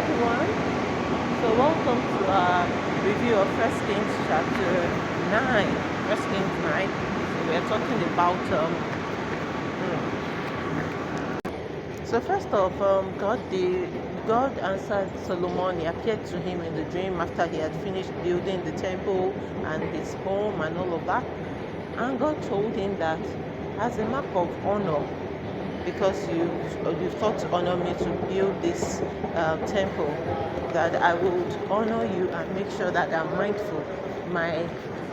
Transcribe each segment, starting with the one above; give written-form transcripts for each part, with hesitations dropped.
everyone. So welcome to our review of First Kings chapter 9. First Kings 9. So we are talking about so first off, God answered Solomon. He appeared to him in the dream after he had finished building the temple and his home and all of that. And God told him that as a mark of honor, because you've thought to honor me to build this temple, that I would honor you and make sure that I'm mindful.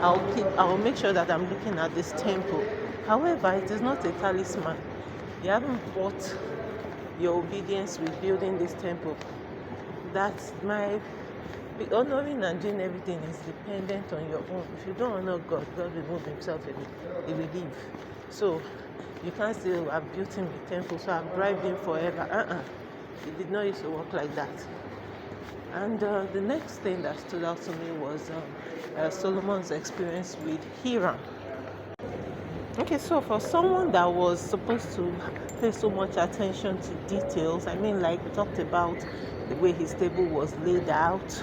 I'll make sure that I'm looking at this temple. However, it is not a talisman. You haven't bought your obedience with building this temple. That's my honoring and doing everything is dependent on your own. If you don't honor God, God will remove himself away. He will leave. So you can't say, oh, I've built him a temple, so I've bribed him forever. It did not used to work like that. And the next thing that stood out to me was Solomon's experience with Hiram. Okay, so for someone that was supposed to pay so much attention to details, I mean, like we talked about the way his table was laid out,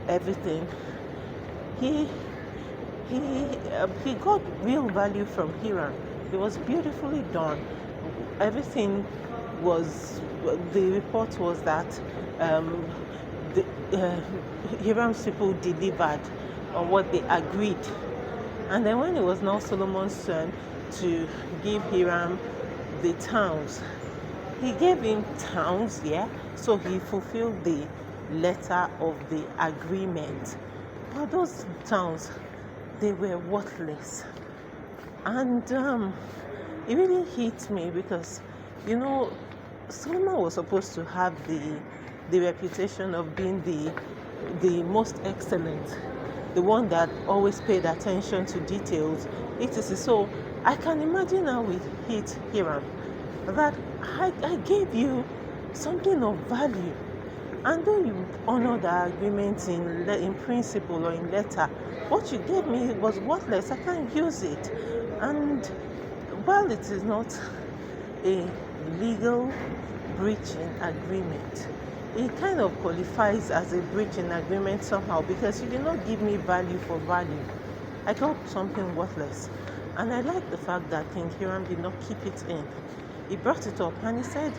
everything, he got real value from Hiram. It was beautifully done. Everything was, the report was that Hiram's people delivered on what they agreed. And then when it was now Solomon's turn to give Hiram the towns, he gave him towns, so he fulfilled the letter of the agreement. But those towns, they were worthless. And it really hit me because, Solomon was supposed to have the reputation of being the most excellent, the one that always paid attention to details, etc. So I can imagine how it hit Hiram, that I gave you something of value, and though you honor the agreement in principle or in letter, what you gave me was worthless. I can't use it. And while it is not a legal breach in agreement, it kind of qualifies as a breach in agreement somehow, because you did not give me value for value. I got something worthless. And I like the fact that King Hiram did not keep it in. He brought it up and he said,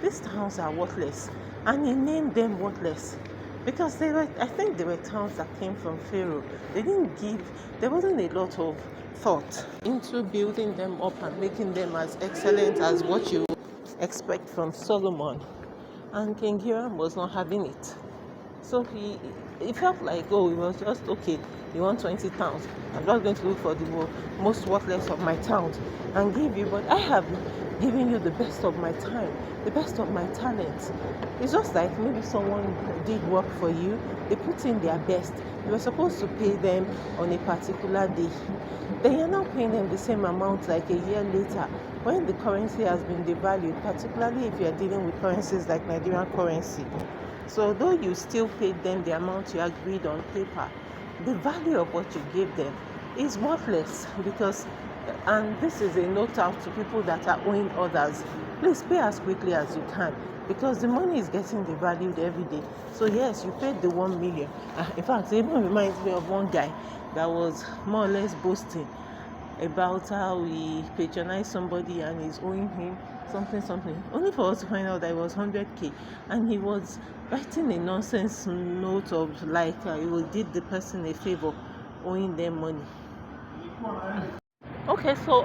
these towns are worthless. And he named them worthless because I think they were towns that came from Pharaoh. There wasn't a lot of thought into building them up and making them as excellent as what you expect from Solomon. And King Hiram was not having it. So he felt like, it was just okay. You want 20 towns. I'm just going to look for the most worthless of my towns and give you. But I have given you the best of my time, the best of my talents. It's just like maybe someone did work for you. They put in their best. You were supposed to pay them on a particular day. Then you're now paying them the same amount like a year later, when the currency has been devalued, particularly if you're dealing with currencies like Nigerian currency. So though you still paid them the amount you agreed on paper, the value of what you gave them is worthless. And this is a note out to people that are owing others. Please pay as quickly as you can, because the money is getting devalued every day. So yes, you paid the 1 million. In fact, it even reminds me of one guy that was more or less boasting about how he patronized somebody and he's owing him something, only for us to find out that it was 100k, and he was writing a nonsense note of like he did the person a favor, owing them money. Okay, so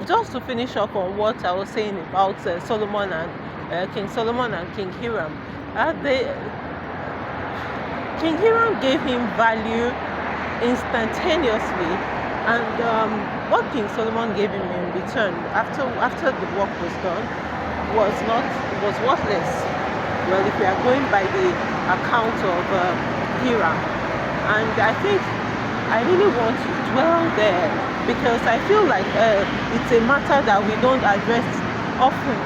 just to finish up on what I was saying about Solomon and King Solomon and King Hiram, King Hiram gave him value instantaneously, and what King Solomon gave him in return after the work was done was worthless. Well, if we are going by the account of Hiram, and I think I really want to dwell there, because I feel like it's a matter that we don't address often.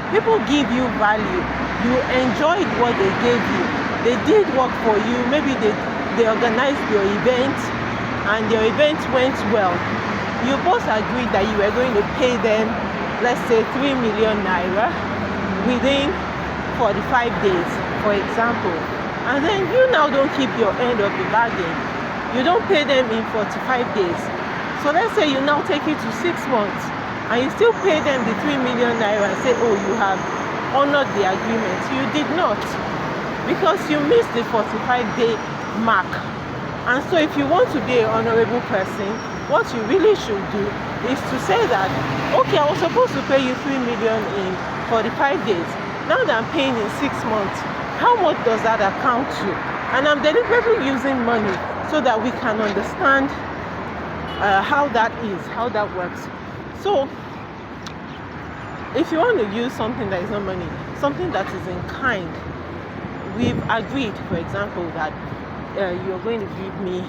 People give you value. You enjoyed what they gave you. They did work for you. Maybe they organized your event and your event went well. You both agreed that you were going to pay them, let's say 3 million naira within 45 days. for example, and then you now don't keep your end of the bargain. You don't pay them in 45 days. So let's say you now take it to 6 months and you still pay them the 3 million naira and say, oh, you have honored the agreement. You did not, because you missed the 45-day mark. And so if you want to be an honorable person, what you really should do is to say that, okay, I was supposed to pay you 3 million in 45 days. Now that I'm paying in 6 months, how much does that account to? And I'm deliberately using money so that we can understand how that is, how that works. So if you want to use something that is not money, something that is in kind, we've agreed, for example, that you're going to give me,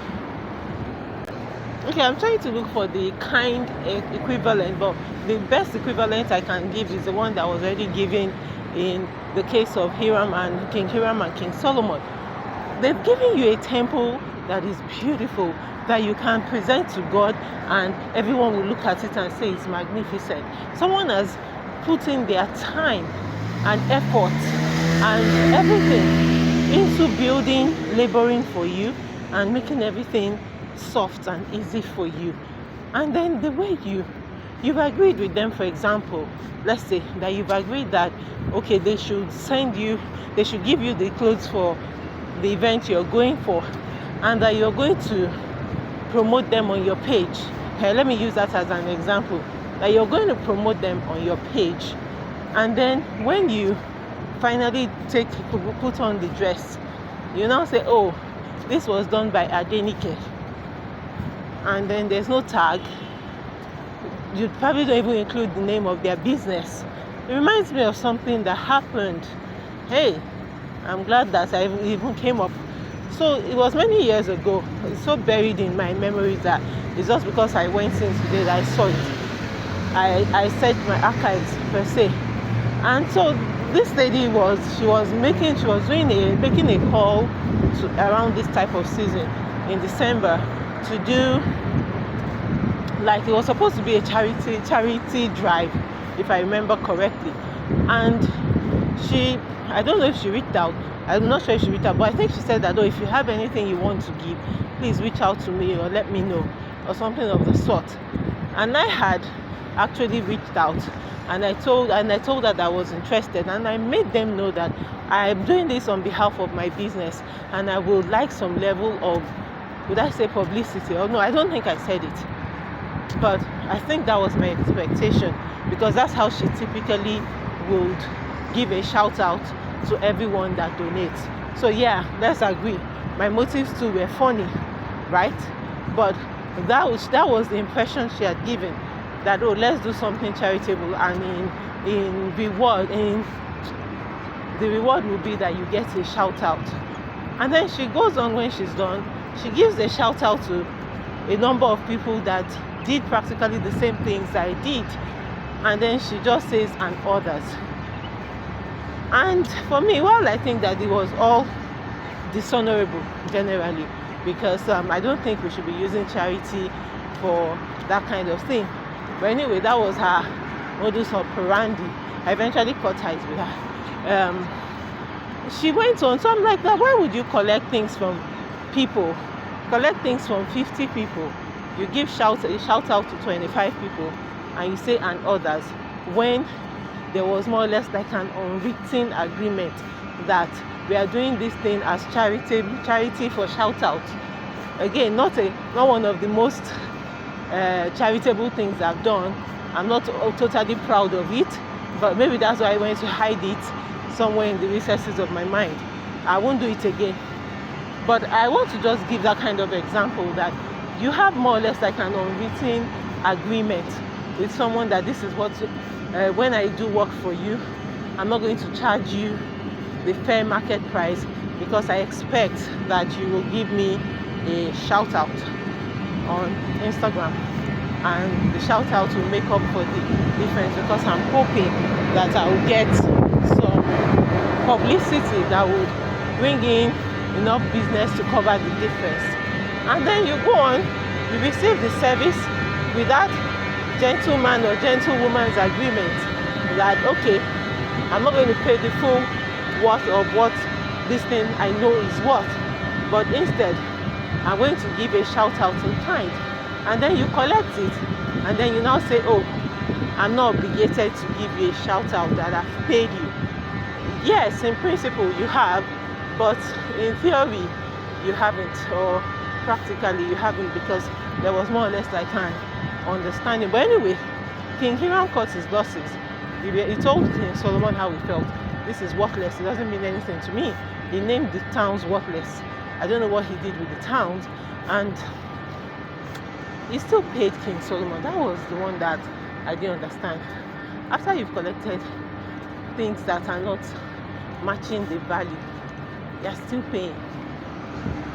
okay, I'm trying to look for the kind equivalent, but the best equivalent I can give is the one that was already given in the case of Hiram and King Solomon. They've given you a temple that is beautiful, that you can present to God, and everyone will look at it and say it's magnificent. Someone has put in their time and effort and everything into building, laboring for you, and making everything soft and easy for you. And then the way you've agreed with them, for example, let's say that you've agreed that, okay, they should give you the clothes for the event you're going for, and that you're going to promote them on your page. Okay, let me use that as an example, that you're going to promote them on your page. And then when you finally put on the dress, you now say, oh, this was done by Adenike, and then there's no tag. You probably don't even include the name of their business. It reminds me of something that happened. Hey, I'm glad that I even came up. So it was many years ago. It's so buried in my memories that it's just because I went in today that I saw it. I set my archives per se. And so this lady making a call to around this type of season in December to do, like, it was supposed to be a charity drive, if I remember correctly. And I don't know if she reached out. I'm not sure if she reached out, but I think she said that, oh, if you have anything you want to give, please reach out to me or let me know, or something of the sort. And I had actually reached out, and I told her that I was interested, and I made them know that I'm doing this on behalf of my business, and I would like some level of, would I say publicity? Or no, I don't think I said it, but I think that was my expectation, because that's how she typically would give a shout out to everyone that donates. So yeah, let's agree, my motives too were funny, right? But that was the impression she had given, that, oh, let's do something charitable, and in reward, the reward will be that you get a shout out. And then she goes on, when she's done, she gives a shout out to a number of people that did practically the same things I did, and then she just says, and others. And for me, well, I think that it was all dishonorable generally, because I don't think we should be using charity for that kind of thing. But anyway, that was her modus operandi. I eventually cut ties with her. She went on, so I'm like, why would you collect things from people? Collect things from 50 people. You give a shout out to 25 people, and you say, and others, when there was more or less like an unwritten agreement that we are doing this thing as charity for shout out. Again, not one of the most charitable things I've done. I'm not totally proud of it, but maybe that's why I went to hide it somewhere in the recesses of my mind. I won't do it again. But I want to just give that kind of example, that you have more or less like an unwritten agreement with someone that this is what, when I do work for you, I'm not going to charge you the fair market price, because I expect that you will give me a shout out on Instagram, and the shout out will make up for the difference, because I'm hoping that I will get some publicity that would bring in enough business to cover the difference. And then you go on, you receive the service with that gentleman or gentlewoman's agreement that, okay, I'm not going to pay the full worth of what this thing I know is worth. But instead, I'm going to give a shout out in kind. And then you collect it, and then you now say, oh, I'm not obligated to give you a shout out that I've paid you. Yes, in principle you have, but in theory you haven't, or practically you haven't, because there was more or less like an understanding. But anyway, King Hiram cut his losses. He told King Solomon how he felt. This is worthless. It doesn't mean anything to me. He named the towns worthless. I don't know what he did with the towns, and he still paid King Solomon. That was the one that I didn't understand. After you've collected things that are not matching the value, you're still paying.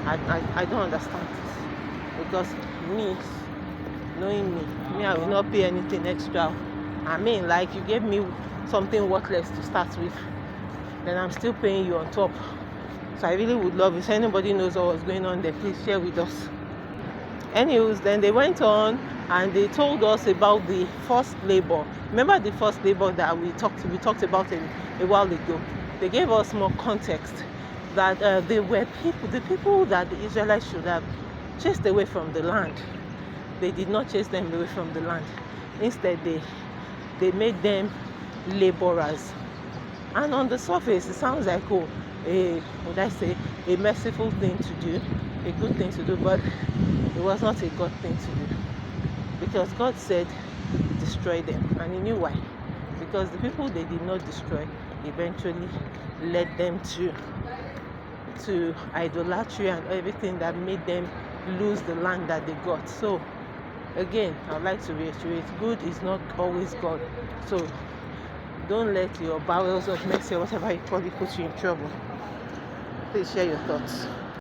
I don't understand this, because me, knowing me, I will not pay anything extra. I mean, like, you gave me something worthless to start with, then I'm still paying you on top. So I really would love, if anybody knows what was going on there, please share with us. Anyways, then they went on and they told us about the forced labor. Remember the forced labor that we talked about a while ago? They gave us more context that they were the people that the Israelites should have chased away from the land. They did not chase them away from the land. Instead, they made them laborers. And on the surface, it sounds like, oh, a merciful thing to do, a good thing to do, but it was not a God thing to do, because God said destroy them, and he knew why. Because the people they did not destroy eventually led them to idolatry and everything that made them lose the land that they got. So again, I'd like to reiterate, good is not always God. So don't let your bowels of mercy, or whatever you call it, put you in trouble. Please share your thoughts.